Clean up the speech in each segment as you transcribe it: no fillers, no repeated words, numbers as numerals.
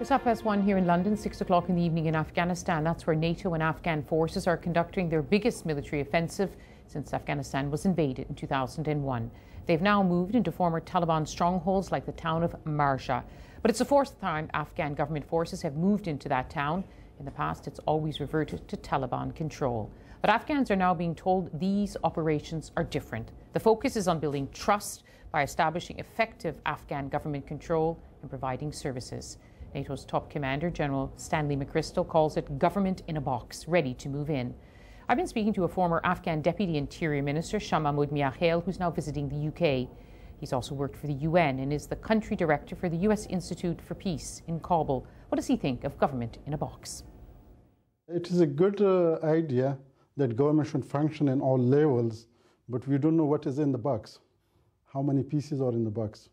It's 1:30 here in London, 6 o'clock in the evening in Afghanistan. That's where NATO and Afghan forces are conducting their biggest military offensive since Afghanistan was invaded in 2001. They've now moved into former Taliban strongholds like the town of Marja. But it's the fourth time Afghan government forces have moved into that town. In the past, it's always reverted to Taliban control. But Afghans are now being told these operations are different. The focus is on building trust by establishing effective Afghan government control and providing services. NATO's top commander, General Stanley McChrystal, calls it government in a box, ready to move in. I've been speaking to a former Afghan Deputy Interior Minister, Shah Mahmood Miakhel, who's now visiting the UK. He's also worked for the UN and is the country director for the US Institute for Peace in Kabul. What does he think of government in a box? It is a good idea that government should function in all levels, but we don't know what is in the box. How many pieces are in the box?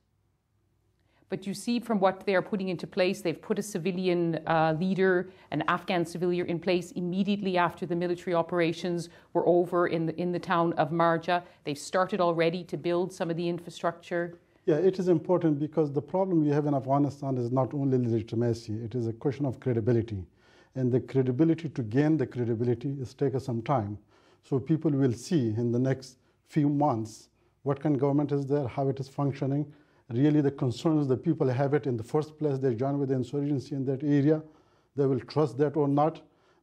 But you see from what they are putting into place, they've put a civilian leader, an Afghan civilian in place immediately after the military operations were over in the town of Marja. They've started already to build some of the infrastructure. Yeah, it is important because the problem we have in Afghanistan is not only legitimacy, it is a question of credibility. And the credibility, to gain the credibility, is taking some time. So people will see in the next few months what kind of government is there, how it is functioning. Really the concerns that people have it in the first place, they join with the insurgency in that area, they will trust that or not.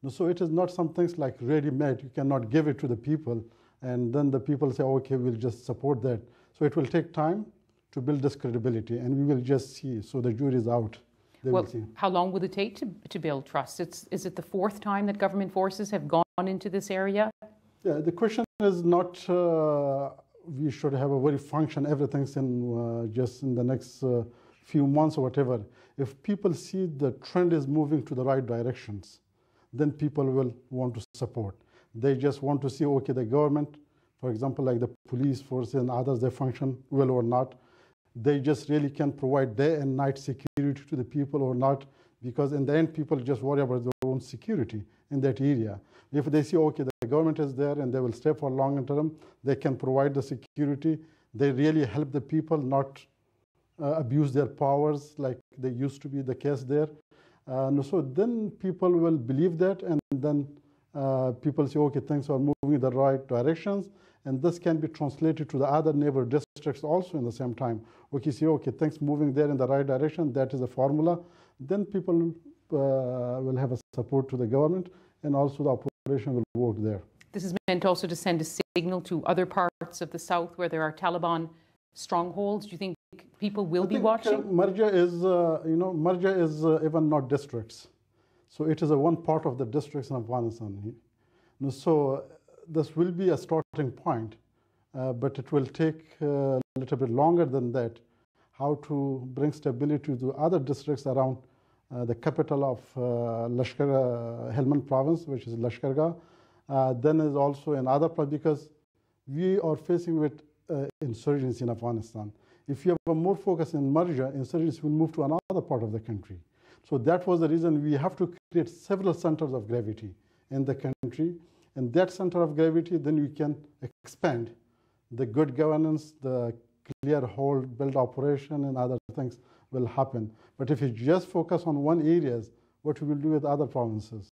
So it is not something like ready-made, you cannot give it to the people and then the people say, okay, we'll just support that. So it will take time to build this credibility and we will just see, so the jury is out. Well, how long will it take to build trust? Is it the fourth time that government forces have gone into this area? Yeah, the question is not we should have a very function, everything's in just in the next few months or whatever. If people see the trend is moving to the right directions, then people will want to support. They just want to see, okay, the government, for example, like the police forces and others, they function well or not. They just really can provide day and night security to the people or not, because in the end, people just worry about their own security in that area. If they see, okay, the government is there and they will stay for long term, they can provide the security. They really help the people not abuse their powers like they used to be the case there. So then people will believe that, and then people say, okay, things are moving in the right directions, and this can be translated to the other neighbor districts also in the same time. Okay, see, okay, things moving there in the right direction, that is a formula. Then people will have a support to the government, and also the operation will work there. This is meant also to send a signal to other parts of the south where there are Taliban strongholds. Do you think people will be watching? Marja is, Marja is even not districts. So it is one part of the districts in Afghanistan. So this will be a starting point, but it will take a little bit longer than that. How to bring stability to other districts around the capital of Helmand province, which is Lashkargah. Then is also in other parts, because we are facing with insurgency in Afghanistan. If you have a more focus in Marja, insurgency will move to another part of the country. So that was the reason we have to create several centers of gravity in the country. And that center of gravity, then we can expand the good governance, the clear hold, build operation, and other things will happen. But if you just focus on one area, what we will do with other provinces?